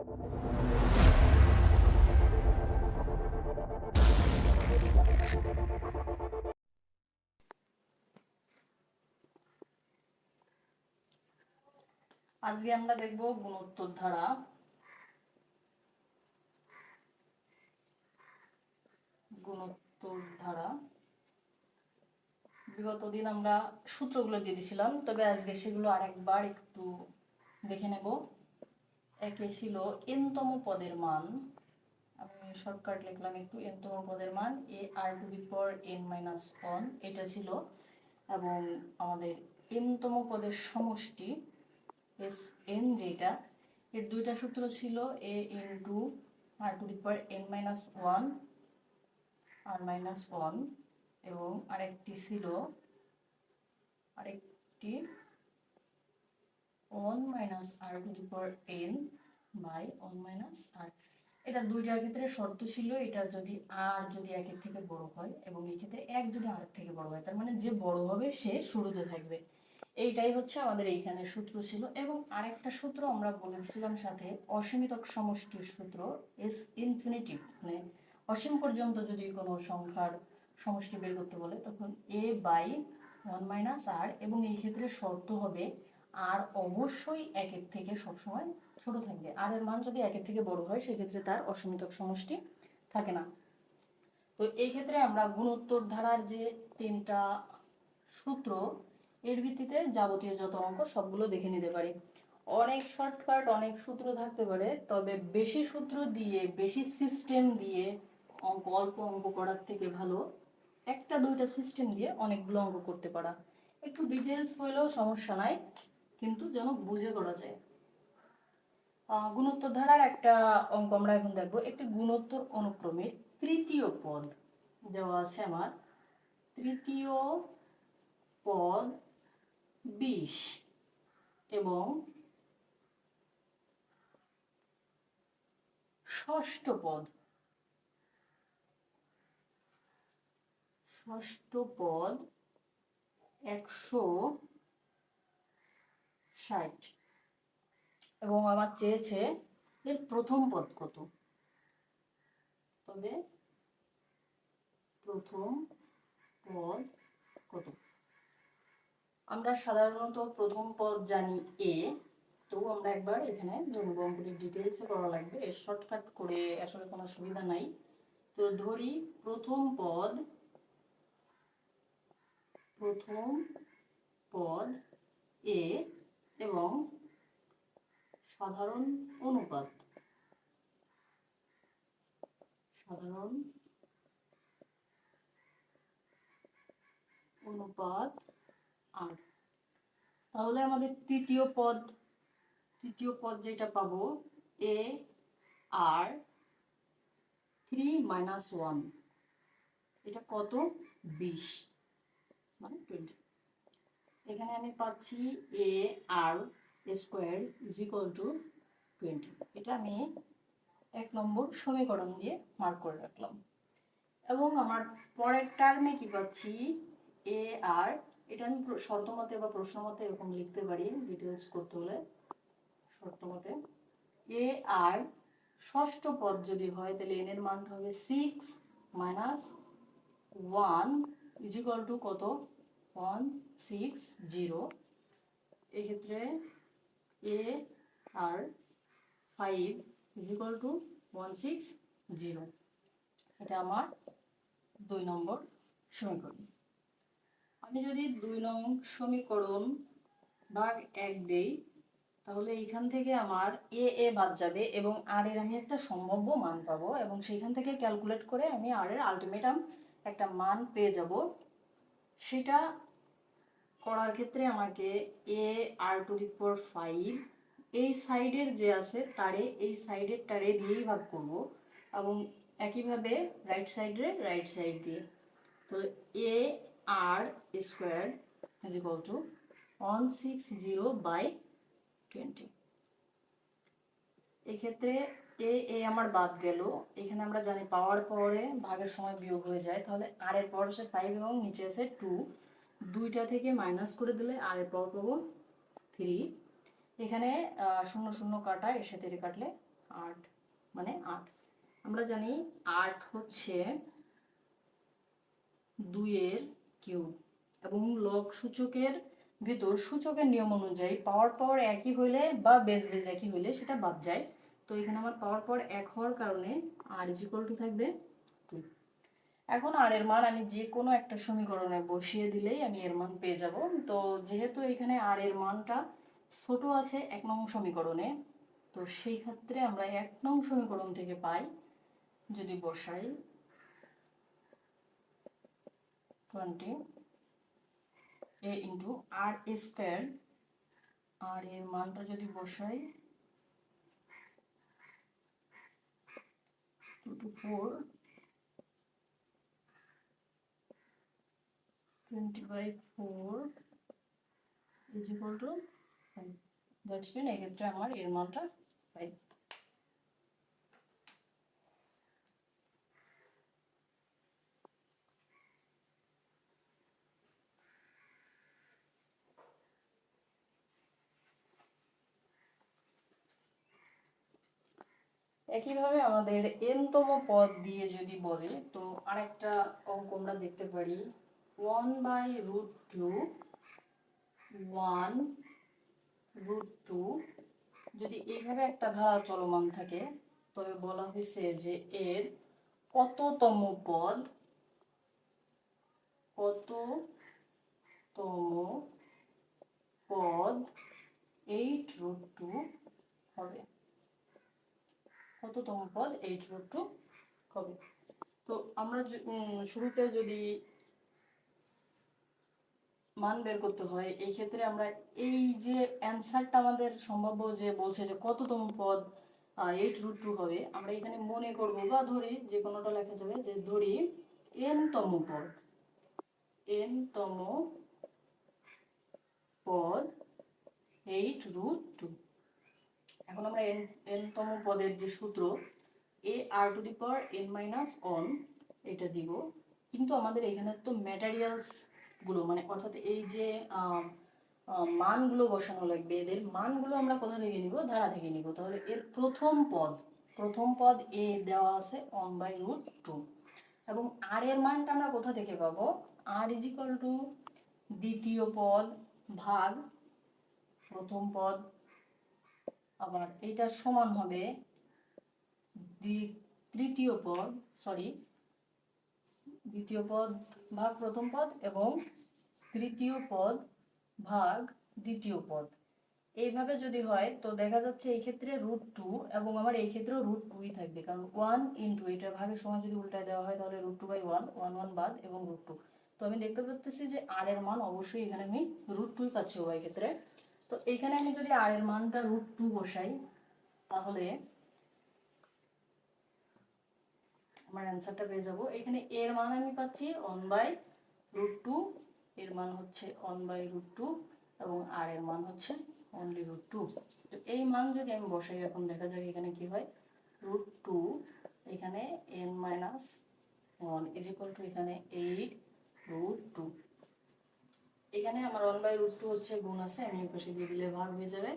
আজকে আমরা দেখব গুণোত্তর ধারা। বিগত দিন আমরা সূত্রগুলো দিয়ে দিয়েছিলাম, তবে আজকে সেগুলো আরেকবার একটু দেখে নেব। একে ছিল এনতম পদের মান, আমি শর্টকাট লিখলাম একটু, এনতম পদের মান a r to the power n minus 1 এটা ছিল, এবং আমাদের এনতম পদের সমষ্টি এস এন যেটা, এর দুইটা সূত্র ছিল a into r to the power n minus 1 r minus 1, এবং আরেকটি ছিল 1 minus r to the power n by 1 minus r. এটা দুইটার ক্ষেত্রে শর্ত ছিল এটা যদি আর যদি একের থেকে বড় হয়, এবং এই ক্ষেত্রে এক যদি আর থেকে বড় হয়, তার মানে যে বড় হবে সে শুরুতে থাকবে। এইটাই হচ্ছে আমাদের এইখানে সূত্র ছিল। এবং আরেকটা সূত্র আমরা বলেছিলাম সাথে, অসীমিতক সমষ্টির সূত্র এস ইনফিনিটিভ, মানে অসীম পর্যন্ত যদি কোনো সংখ্যার সমষ্টি বের করতে বলে তখন এ বাই 1 মাইনাস আর, এবং এই ক্ষেত্রে শর্ত হবে আর অবশ্যই একের থেকে সবসময় ছোট থাকবে। আর এর মান যদি একের থেকে বড় হয় সেক্ষেত্রে তার অসীমিতক সমষ্টি থাকে না। তো এই ক্ষেত্রে আমরা গুণোত্তর ধারার যে তিনটা সূত্র, এর ভিত্তিতে যাবতীয় যত অঙ্ক সবগুলো দেখে নিতে পারি। অনেক শর্টকাট অনেক সূত্র থাকতে পারে, তবে বেশি সূত্র দিয়ে বেশি সিস্টেম দিয়ে অঙ্ক, অল্প অঙ্ক করার থেকে ভালো একটা দুইটা সিস্টেম দিয়ে অনেকগুলো অঙ্ক করতে পারা। একটু ডিটেলস হইলেও সমস্যা নাই, কিন্তু যেন বুঝে করা যায়। গুণোত্তর ধারার একটা অঙ্ক আমরা এখন দেখব। একটি গুণোত্তর অনুক্রমের তৃতীয় পদ দেওয়া আছে আমার, তৃতীয় পদ 20 এবং ষষ্ঠ পদ 160, এবং আমার চেয়েছে এর প্রথম পদ কত। তবে প্রথম পদ কত, আমরা সাধারণত প্রথম পদ জানি এ, তো আমরা একবার এখানে ধরব, অঙ্কটি ডিটেলসে করা লাগবে, এর শর্টকাট করে আসলে কোনো সুবিধা নাই। তো ধরি প্রথম পদ এ এবং সাধারণ অনুপাত আর। তাহলে আমাদের তৃতীয় পদ যেটা পাবো এ আর 3 মাইনাস 1, এটা কত 20 মানে 20। এখানে আমি পাচ্ছি এ আর স্কোয়ার ইজ ইকুয়াল টু 20, এটা আমি 1 নম্বর সমীকরণ দিয়ে মার্ক করে রাখলাম। এবং আমার পরের টার্মে কি পাচ্ছি এ আর, এটা আমি শর্ত মতে বা প্রশ্ন মতে এরকম লিখতে পারি, ডিটেলস করতে হলে শর্ত মতে এ আর ষষ্ঠ পদ যদি হয় তাহলে এন এর মান হবে 6 মাইনাস 1 ইজ ইকুয়াল টু কত 160। এই ক্ষেত্রে এ আর 5 ইজ ইকুয়াল টু 160, এটা আমার 2 নম্বর সমীকরণ। আমি যদি 2 নং সমীকরণ ভাগ 1 দেই, তাহলে এইখান থেকে আমার এ বাদ যাবে এবং আর এর আমি একটা সম্ভাব্য মান পাবো, এবং সেইখান থেকে ক্যালকুলেট করে আমি আর এর আলটিমেটাম একটা মান পেয়ে যাব। সেটা করার ক্ষেত্রে আমাকে এ আর টু দি পাওয়ার 5 এই সাইডের যে আছে তারে এই সাইডের টারে দিয়েই ভাগ করব, এবং একইভাবে রাইট সাইড দিয়ে। তো এ আর স্কোয়ার ইজ ইকুয়াল টু 160/20। এই ক্ষেত্রে এ আমার বাদ গেল, এখানে আমরা জানি পাওয়ার পরে ভাগের সময় বিয়োগ হয়ে যায়, তাহলে আর এর পাওয়ার আছে 5 এবং নিচে আছে 2, দুইটা থেকে মাইনাস করে দিলে আর এর পাওয়ার পাবো 3। এখানে 0 0 কাটা, এর সাথে কাটলে 8 মানে 8। আমরা জানি 8 হচ্ছে 2 এর কিউব, এবং লগ সূচকের ভিতর সূচকের নিয়ম অনুযায়ী পাওয়ার একই হইলে বা বেস একই হইলে সেটা বাদ যায়। তো এখানে আমার পাওয়ার 1 হওয়ার কারণে r ইজ ইকুয়াল টু থাকবে 2। এখন আর এর মান আমি যে কোনো একটা সমীকরণে বসিয়ে দিলেই আমি এর মান পেয়ে যাব। তো যেহেতু এখানে আর এর মানটা ছোট আছে 1 নং সমীকরণে, তো সেই ক্ষেত্রে আমরা 1 নং সমীকরণ থেকে পাই, যদি বসাই 20 a ইন্টু আর স্কোয়ার, আর এর মানটা যদি বসাই 2 to 4 20/4 is equal to 5. That's mean এক্ষেত্রে আমার এর মানটা 5। একইভাবে আমাদের n-তম পদ দিয়ে যদি বলে, তো আরেকটা অঙ্ক আমরা দেখতে পারি 1/√2 1√2। যদি এইভাবে একটা ধারা চলমান থাকে, তবে বলা হয়েছে যে এর কততম পদ পদ 8√2 হবে। কততম পদ 8√2 হবে। তো আমরা শুরুতে যদি মান বের করতে হয়, এই ক্ষেত্রে আমরা এই যে অ্যান্সারটা আমাদের সম্ভাব্য যে বলছে যে কততম পদ 8√2 হবে, আমরা এখানে মনে করব বা ধরি, যে কোনোটা লেখা যাবে, যে ধরি n-তম পদ 8√2। এখন আমরা n-তম পদের যে সূত্র ar⁻n-1 এটা দিব, কিন্তু আমাদের এখানে তো ম্যাটেরিয়ালস গুলো, মানে অর্থাৎ এই যে মানগুলো বসানো লাগবে, এদের মানগুলো আমরা কোথা থেকে নিব? ধারা থেকে নিব। তাহলে এর প্রথম পদ a দেওয়া আছে 1/√2, এবং r এর মানটা আমরা কোথা থেকে পাবো? r ইজ ইকুয়াল টু দ্বিতীয় পদ ভাগ প্রথম পদ, আবার এটা সমান হবে দ্বিতীয় পদ ভাগ প্রথম পদ, এবং তৃতীয় পদ ভাগ দ্বিতীয় পদ। এইভাবে যদি হয়, তো দেখা যাচ্ছে এই ক্ষেত্রে √2, এবং আমার এই ক্ষেত্রেও √2ই থাকবে, কারণ 1 ইন্টু এটার ভাগের সময় যদি উল্টায় দেওয়া হয়, তাহলে √2/1 1 বাদ এবং √2। তো আমি দেখতে পাচ্ছি যে আর এর মান অবশ্যই এখানে আমি √2ই পাচ্ছি উভয় ক্ষেত্রে। তো এখানে আমি যদি আর এর মানটা √2 বসাই, তাহলে আমার অ্যান্সারটা পেয়ে যাব। এখানে এর মান আমি পাচ্ছি 1/√2, এর মান হচ্ছে 1/√2, এবং আর এর মান হচ্ছে অনলি √2। তো এই মান যদি আমি বসাই, এখন দেখা যাক এখানে কি হয়। √2 এখানে n-1 ইজ ইকুয়াল টু এখানে 8√2। এখানে আমার 1/√2 হচ্ছে গুণ আছে, আমি এই পাশে দিয়ে দিলে ভাগ হয়ে যাবে।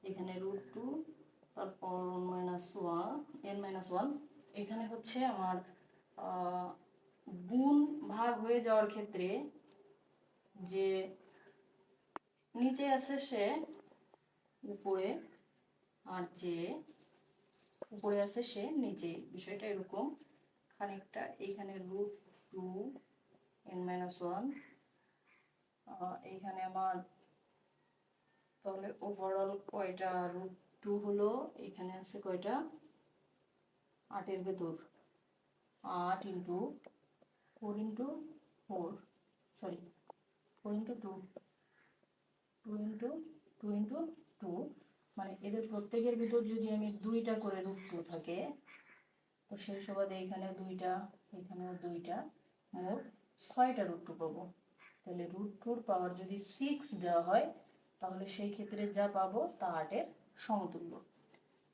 এখানে √2, তারপর n-1, এখানে হচ্ছে আমার গুণ ভাগ হয়ে যাওয়ার ক্ষেত্রে যে নিচে আছে সে উপরে, আর যে উপরে আছে সে নিচে। বিষয়টা এরকম খানিকটা। এইখানে √2 n-1, এইখানে আমার তাহলে ওভারঅল কয়টা √2 হলো? এখানে আছে কয়টা? 8 এর ভেতর 8 into 4 into 4, sorry 4 into 2, 2 into 2 into 2, মানে এদের প্রত্যেকের ভিতর যদি আমি 2টা করে √2 থাকে, তো সেই সুবাদে এখানে 2টা, এখানেও 2টা, মোট 6টা √2 পাবো। তাহলে √2 পাওয়ার যদি 6 দেওয়া হয়, তাহলে সেই ক্ষেত্রে যা পাবো তা 8-এর সমতুল্য।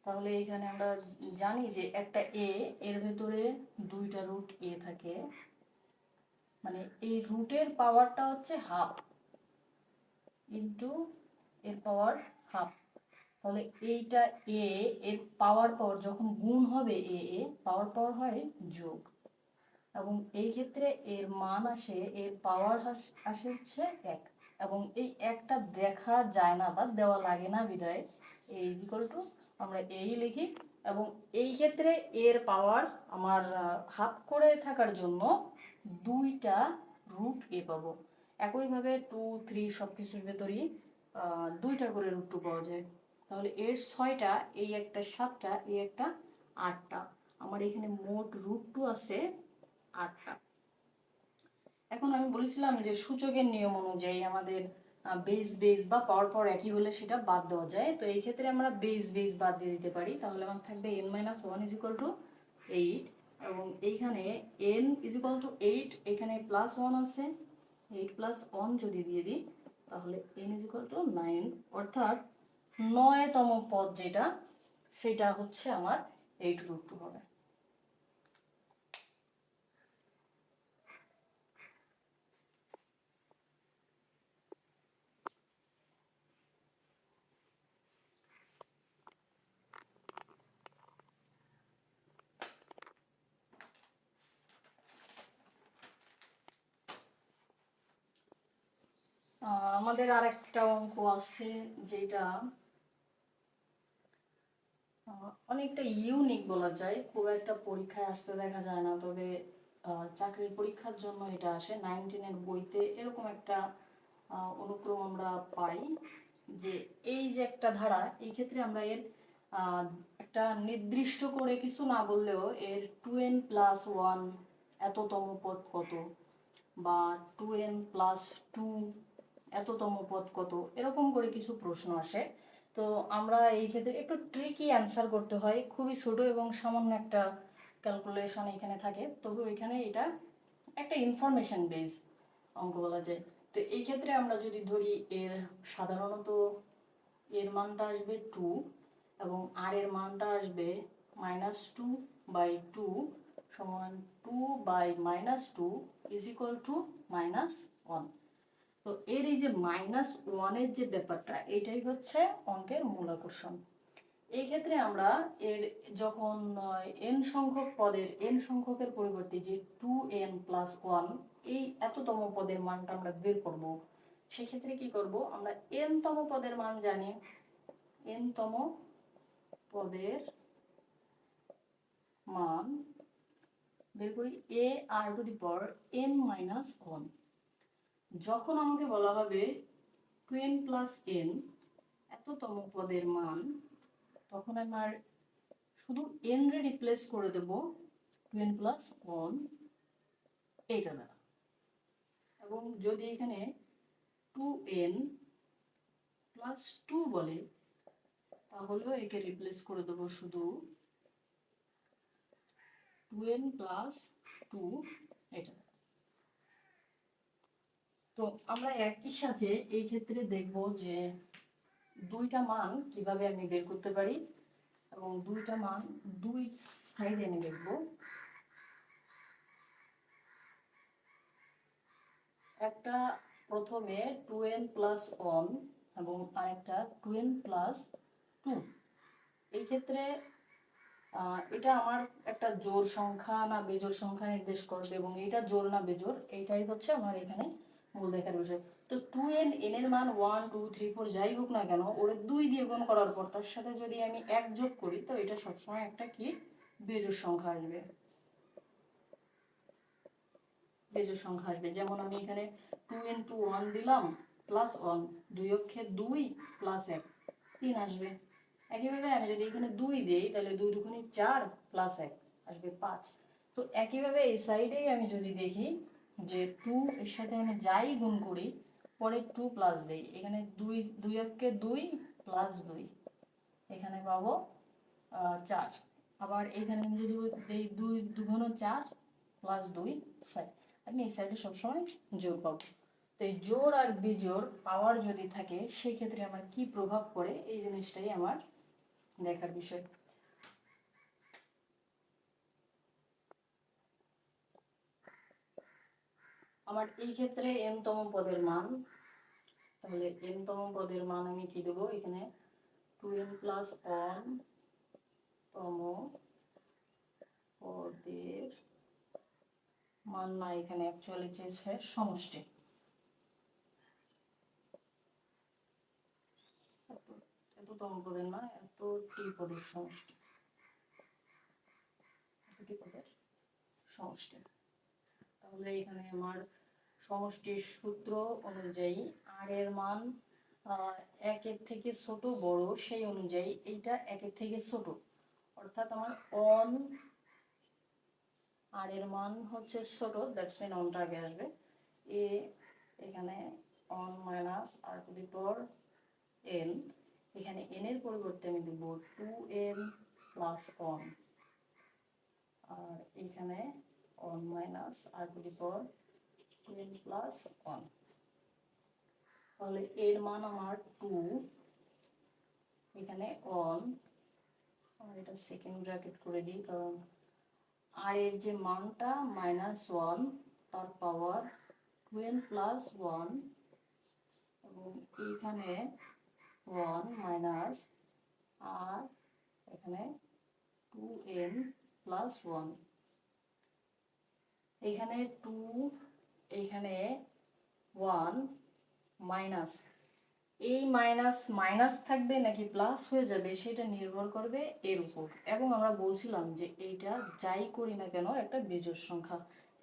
তাহলে এখানে আমরা জানি যে একটা এর ভেতরে 2টা √a থাকে, মানে এই রুটের পাওয়ারটা হচ্ছে হাফ ইন্টু এর পাওয়ার হাফ। তাহলে এইটা এ, এর পাওয়ার পাওয়ার যখন গুণ হবে এ পাওয়ার পাওয়ার হয় যোগ, এবং এই ক্ষেত্রে এর মান আসে, এর পাওয়ার আসে হচ্ছে 1, এবং এই একটা দেখা যায় না বা দেওয়া লাগে না বিধায় এ ইজ ইকুয়াল টু আমরা এই লিখি, এবং এই ক্ষেত্রে এর পাওয়ার আমার হাফ করে থাকার জন্য দুইটা রুট এ পাবো। একইভাবে 2, 3 সব কিছুর ভেতরই দুইটা করে রুট 2 পাওয়া যায়। তাহলে এর 6টা, এই একটা 7টা, এই একটা 8টা, আমার এখানে মোট রুট 2 আছে 8টা। এখন আমি বলেছিলাম যে সূচকের নিয়ম অনুযায়ী আমাদের বেস বেস বা পাওয়ার পাওয়ার একই হলে সেটা বাদ দেওয়া যায়। তো এই ক্ষেত্রে আমরা বেস বেস বাদ দিয়ে দিতে পারি, তাহলে আমার থাকবে n-1 ইজ ইকুয়াল টু 8, এবং এইখানে n ইজ ইকুয়াল টু 8, এখানে প্লাস 1 আছে, 8 প্লাস 1 যদি দিয়ে দিই তাহলে n ইজ ইকুয়াল টু 9, অর্থাৎ 9তম পদ যেটা সেটা হচ্ছে আমার 8√2 হবে। আমাদের আরেকটা অঙ্ক আছে যেটা অনেকটা ইউনিক বলা যায়, খুব একটা পরীক্ষায় আসতে দেখা যায় না, তবে চাকরির পরীক্ষার জন্য এটা আসে। 19-এর বইতে এরকম একটা অনুক্রম আমরা পাই যে এই যে একটা ধারা, এই ক্ষেত্রে আমরা এর একটা নির্দিষ্ট করে কিছু না বললেও এর 2n+1 এততম পদ কত, বা 2n+2 এততম পদ কত, এরকম করে কিছু প্রশ্ন আসে। তো আমরা এই ক্ষেত্রে একটু ট্রিকি অ্যান্সার করতে হয়, খুবই ছোট এবং সামান্য একটা ক্যালকুলেশন এখানে থাকে, তবে এখানে এটা একটা ইনফরমেশন বেস অঙ্ক বলা যায়। তো এই ক্ষেত্রে আমরা যদি ধরি এর সাধারণত এর মানটা আসবে 2, এবং আর এর মানটা আসবে -2/2 সমান 2/-2 ইজ ইকুয়াল টু -1। তো এর এই যে -1-এর যে ব্যাপারটা, এটাই হচ্ছে অঙ্কের মূল আকর্ষণ। এই ক্ষেত্রে আমরা এর যখন n সংখ্যক পদের n সংখ্যকের পরিবর্তে যে 2n+1 এই এততম পদের মানটা আমরা বের করব, সেক্ষেত্রে কি করব, আমরা n-তম পদের মান জানি, n-তম পদের মান বের করি ar⁻n-1। যখন আমাকে বলা হবে 2n+n এততম পদের মান, তখন আমার শুধু n রে রিপ্লেস করে দেব 2n+1 এইটা দ্বারা, এবং যদি এখানে 2n+2 বলে তাহলেও একে রিপ্লেস করে দেব শুধু 2n+2 এটা। তো আমরা একই সাথে এই ক্ষেত্রে দেখব যে দুইটা মান কিভাবে আমি বের করতে পারি, এবং দুইটা মান দুই সাইডে আমি দেখব। একটা প্রথমে 2n+1 এবং আরেকটা 2n+2। এই ক্ষেত্রে এটা আমার একটা জোড় সংখ্যা না বেজোড় সংখ্যা নির্দেশ করবে, এবং এটা জোড় না বেজোড় এইটাই হচ্ছে আমার এখানে মূল দেখার বিষয়। তো 2n এর মান 1, 2, 3, 4 যাই হোক না কেন, ওর 2 দিয়ে গুণ করার পর তার সাথে যদি আমি 1 যোগ করি, তো এটা সবসময় একটা কি বেজোড় সংখ্যা আসবে, বেজোড় সংখ্যা আসবে। যেমন আমি এখানে 2 × 1 দিলাম +1, 2 অক্ষে 2 +1 3 আসবে। একইভাবে আমি যদি এখানে 2 দিই তাহলে 2 × 2 = 4 +1 আসবে 5। তো একইভাবে এই সাইডেই আমি যদি দেখি যে 2 এর সাথে আমি যাই গুণ করি পরে 2 প্লাস দেই, এখানে 2 অক্ষে 2 +2 এখানে পাবো 4। আবার এখানে আমি যদি দেই 2 2 × 4 +2 6, আমি এই সাইডে সবসময় জোড় পাবো। তো এই জোড় আর বিজোড় পাওয়ার যদি থাকে সেই ক্ষেত্রে আমার কি প্রভাব পড়ে, এই জিনিসটাই আমার দেখার বিষয়। আমার এই ক্ষেত্রে n-তম পদের মান, তাহলে n-তম পদের মান আমি কি দেবো, এখানে 2n প্লাস 1 তম পদের মান না, এখানে অ্যাকচুয়ালি চেয়েছে সমষ্টি। এততম পদের না, এতটি পদের সমষ্টি, এতটি পদের সমষ্টি। তাহলে এখানে আমার সমষ্টির সূত্র অনুযায়ী আর এর মান একের থেকে ছোট বড়, সেই অনুযায়ী এইটা একের থেকে ছোট, অর্থাৎ আমার অন আর এর মান হচ্ছে ছোট, দ্যাটস মিন অনটা আগে আসবে। এখানে অন minus r to the power n, এখানে এন এর পরিবর্তে আমি দেব 2n প্লাস 1, আর এখানে অন minus r to the power 2n plus 1। তাহলে এর মান আমার 2, এখানে অন, আর এটা সেকেন্ড ব্র্যাকেট করে দিই কারণ আর এর যে মানটা -1 তার পাওয়ার 2n প্লাস 1, এবং এইখানে 1 মাইনাস আর এখানে 2n প্লাস 1, এখানে 2, এখানে 1 মাইনাস, এই মাইনাস মাইনাস থাকবে নাকি প্লাস হয়ে যাবে সেটা নির্ভর করবে এর উপর। এবং আমরা বলছিলাম যে এইটা যাই করি না কেন একটা বিজোড় সংখ্যা,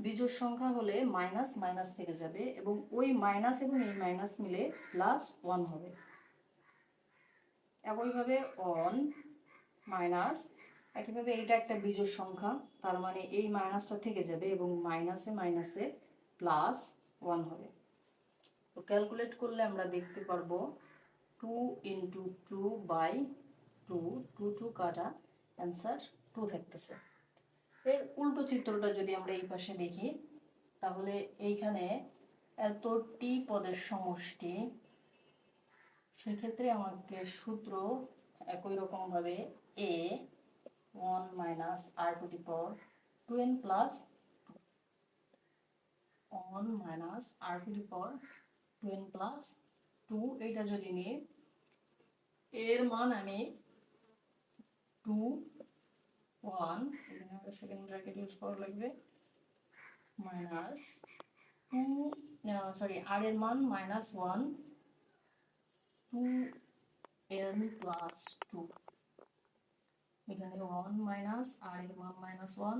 বিজোড় সংখ্যা হলে মাইনাস মাইনাস থেকে যাবে এবং ওই মাইনাস এবং এই মাইনাস মিলে প্লাস 1 হবে। একইভাবে অন মাইনাস, একইভাবে এইটা একটা বিজোড় সংখ্যা, তার মানে এই মাইনাসটা থেকে যাবে এবং মাইনাসে মাইনাসে প্লাস 1 হবে। তো ক্যালকুলেট করলে আমরা দেখতে পারবো 2 × 2/2, 2 কাটা, অ্যান্সার 2 থাকতেছে। এর উল্টো চিত্রটা যদি আমরা এই পাশে দেখি, তাহলে এইখানে এতটি পদের সমষ্টি, সেক্ষেত্রে আমাকে সূত্র একই রকম ভাবে a 1 minus r to the power 2n plus 1 minus r to the power 2n plus 2, এটা যদি নিয়ে এর মান আমি 2 1, এখানে একটা সেকেন্ড ব্র্যাকেট ইউজ করা লাগবে, মাইনাস 2, সরি আর এর মান -1 2n প্লাস 2, এখানে 1 মাইনাস আর এর মান -1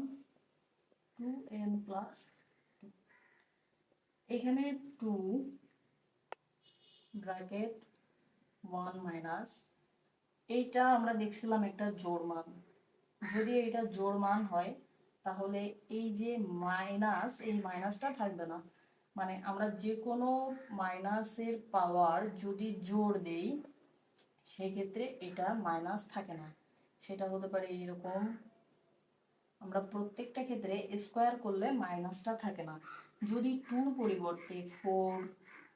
2n প্লাস 2, এখানে 2 ব্র্যাকেট 1 মাইনাস, এইটা আমরা দেখছিলাম একটা জোড় মান, যদি এটা জোড় মান হয় তাহলে এই যে মাইনাস, এই মাইনাসটা থাকবে না, মানে আমরা যে কোনো মাইনাসের পাওয়ার যদি জোড় দেই সেক্ষেত্রে এটা মাইনাস থাকে না, সেটা হতে পারে এরকম, আমরা প্রত্যেকটা ক্ষেত্রে স্কোয়ার করলে মাইনাসটা থাকে না। যদি 2 পরিবর্তে 4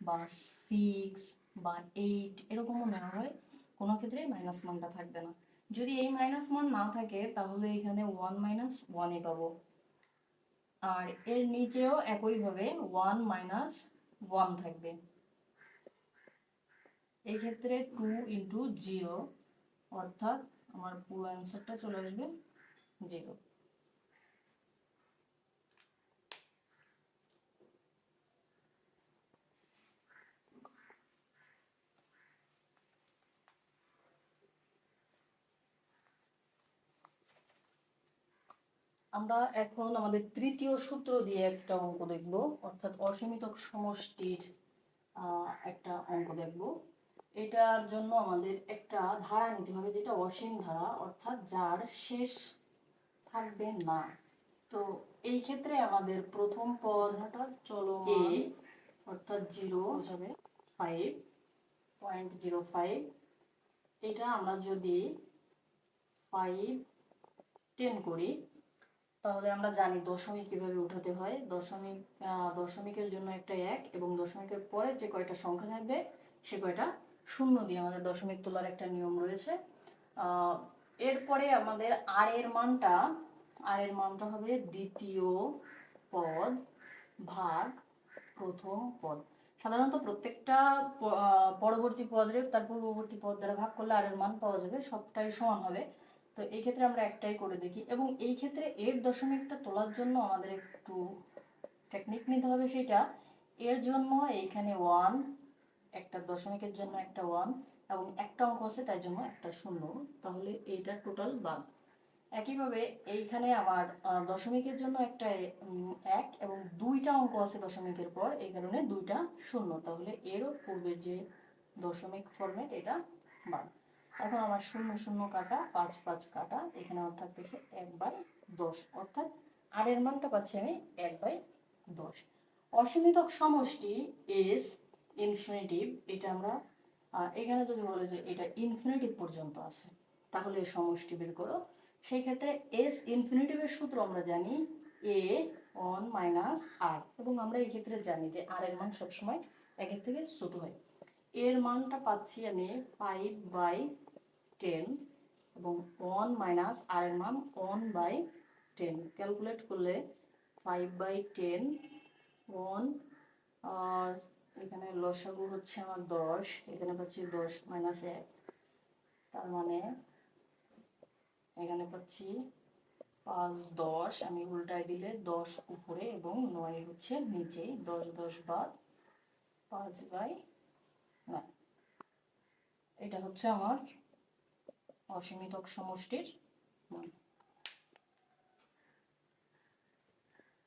বা 6 বা 8 এরকমও নেওয়া হয়, কোনো ক্ষেত্রে মাইনাস মানটা থাকবে না। যদি এই মাইনাস মান না থাকে তাহলে এখানে 1 - 1 পাবো, আর এর নিচেও একইভাবে 1 - 1 থাকবে। এই ক্ষেত্রে 2 × 0, অর্থাৎ আমার পুরো অ্যান্সারটা চলে আসবে 0। আমরা এখন আমাদের তৃতীয় সূত্র দিয়ে একটা অঙ্ক দেখব, অর্থাৎ অসীমিত সমষ্টির একটা অঙ্ক দেখব। এটার জন্য আমাদের একটা ধারা নিতে হবে যেটা অসীম ধারা, অর্থাৎ যার শেষ থাকবে না। তো এই ক্ষেত্রে আমাদের প্রথম পদটা চলমান, অর্থাৎ 0 বোঝাবে 5.05, এটা আমরা যদি 5 10 করি তাহলে আমরা জানি দশমিক কিভাবে উঠাতে হয়। দশমিকের জন্য একটা 1 এবং দশমিকের পরে যে কয়টা সংখ্যা থাকবে সে কয়টা শূন্য দিয়ে আমাদের দশমিক তোলার একটা নিয়ম রয়েছে। এরপরে আমাদের আর এর মানটা হবে দ্বিতীয় পদ ভাগ প্রথম পদ। সাধারণত প্রত্যেকটা পরবর্তী পদের তার পূর্ববর্তী পদ দ্বারা ভাগ করলে আর এর মান পাওয়া যাবে, সবটাই সমান হবে। তো এই ক্ষেত্রে আমরা একটাই করে দেখি, এবং এই ক্ষেত্রে এর দশমিকটা তোলার জন্য আমাদের একটু টেকনিক নিতে হবে। সেটা এর জন্য এইখানে 1, একটা দশমিকের জন্য একটা 1, এবং একটা অঙ্ক আছে তাই জন্য একটা 0, তাহলে এইটা টোটাল বাদ। একইভাবে এইখানে আমার দশমিকের জন্য একটা 1 এবং 2টা অঙ্ক আছে দশমিকের পর, এই কারণে 2টা 0, তাহলে এরও পূর্বের যে দশমিক ফরম্যাট এটা বাদ। এখন আমার 0 0 কাটা, 5 5 কাটা, এখানে আমার থাকতেছে 1/10, অর্থাৎ আর এর মানটা পাচ্ছি আমি 1/10। অসীমিতক সমষ্টি এস ইনফিনিটিভ, এটা আমরা এখানে যদি বলে যে এটা ইনফিনিটিভ পর্যন্ত আছে, তাহলে এর সমষ্টি বের করো। সেই ক্ষেত্রে এস ইনফিনিটিভের সূত্র আমরা জানি এ 1 মাইনাস আর, এবং আমরা এই ক্ষেত্রে জানি যে আর এর মান সবসময় 1-এর থেকে ছোট হয়। এর মানটা পাচ্ছি আমি 5/10, এবং 1 মাইনাস আর এর মান 1/10, ক্যালকুলেট করলে 5/10, 1, এখানে লসাগু হচ্ছে আমার 10, এখানে পাচ্ছি 10 মাইনাস 1, তার মানে এখানে পাচ্ছি 5 10, আমি উল্টায় দিলে 10 উপরে এবং 9 হচ্ছে নিচে, 10 10 বাদ 5/9। এটা হচ্ছে আমার অসীমিতক সমষ্টির মান।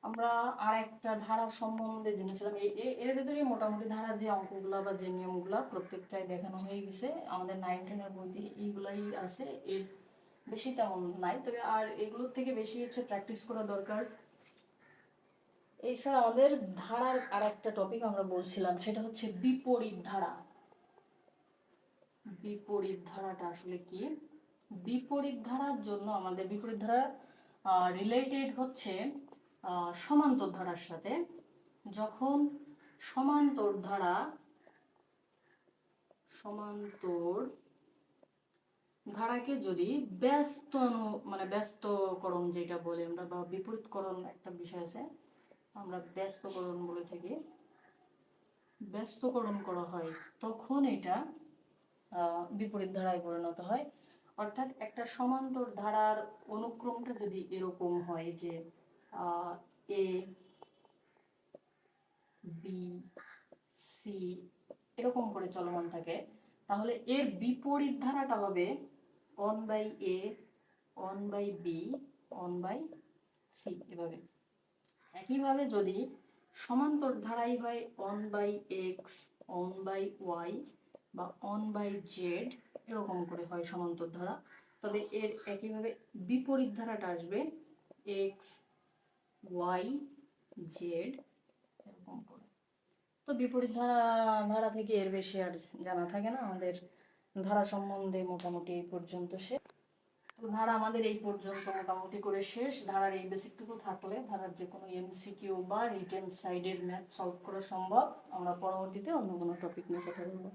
আমরা আর একটা ধারা সম্বন্ধে জেনেছিলাম, এর ভেতরে মোটামুটি ধারার যে অঙ্কগুলো বা যে নিয়মগুলো প্রত্যেকটাই দেখানো হয়ে গেছে আমাদের 9 10-এর বইতে, এইগুলাই আছে, এর বেশি তেমন নাই। তবে আর এগুলোর থেকে বেশি হচ্ছে প্র্যাকটিস করা দরকার। এছাড়া আমাদের ধারার আর একটা টপিক আমরা বলছিলাম, সেটা হচ্ছে বিপরীত ধারা। বিপরীত ধারাটা আসলে কি? বিপরীত ধারার জন্য আমাদের বিপরীত ধারা রিলেটেড হচ্ছে সমান্তর ধারার সাথে। যখন সমান্তর ধারাকে যদি ব্যস্তকরণ যেটা বলে আমরা, বা বিপরীতকরণ একটা বিষয় আছে, আমরা ব্যস্তকরণ বলে থাকি, ব্যস্তকরণ করা হয়, তখন এটা বিপরীত ধারায় পরিণত হয়। অর্থাৎ একটা সমান্তর ধারার অনুক্রমটা যদি এরকম হয় যে এ বি সি এরকম করে চলমান থাকে, তাহলে এর বিপরীত ধারাটা হবে 1/a 1/b 1/c, এভাবে। একইভাবে যদি সমান্তর ধারাই হয় 1/x 1/y বা 1/z, এরকম করে হয় সমান্তর ধারা, তবে এর একইভাবে বিপরীত ধারাটা আসবে x y z, এরকম করে। তো বিপরীত ধারা থেকে এর বেশি আর জানা থাকে না আমাদের। ধারা সম্বন্ধে মোটামুটি এই পর্যন্ত শেষ। তো ধারা আমাদের এই পর্যন্ত মোটামুটি করে শেষ। ধারার এই বেসিকটুকু থাকলে ধারার যে কোনো এমসিকিউ বা রিটেন সাইডের ম্যাথ সলভ করা সম্ভব। আমরা পরবর্তীতে অন্য কোনো টপিক নিয়ে কথা বলবো।